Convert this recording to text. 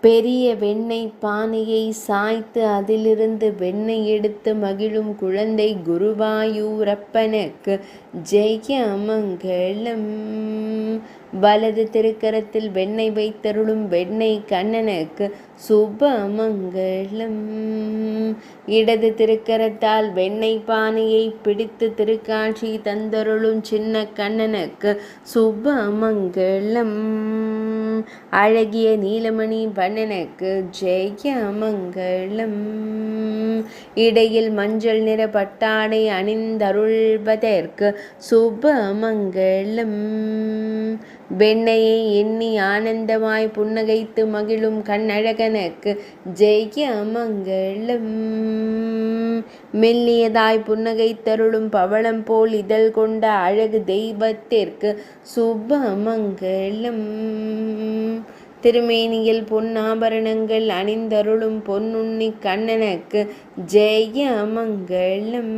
பெரிய வெண்ணெய் பானையை சாய்த்து அதிலிருந்து வெண்ணெய் எடுத்து மகிழும் குழந்தை குருவாயூரப்பனுக்கு ஜெயமங்கலம். வலது திருக்கரத்தில் வெண்ணெய் வைத்தருளும் வெண்ணெய் கண்ணனுக்கு சுபமங்கலம். இடது திருக்கரத்தால் வெண்ணெய் பானையை பிடித்து திருக்காட்சி தந்தருளும் சின்ன கண்ணனுக்கு சுபமங்கலம். அழகிய நீலமணி வண்ணனுக்கு ஜெயமங்கலம். இடையில் மஞ்சள் நிற பட்டாடை அணிந்தருள்வதற்கு சுபமங்கலம். வெண்ணையை எண்ணி ஆனந்தமாய் புன்னகைத்து மகிழும் கண்ணழகனுக்கு ஜெயமங்கலம். மெல்லியதாய் புன்னகைத்தருளும் பவளம் போல் இதழ் கொண்ட அழகு தெய்வத்திற்கு சுபமங்கலம். திருமேனியில் பொன்னாபரணங்கள் அணிந்தருளும் பொன்னுண்ணி கண்ணனுக்கு ஜெயமங்கலம்.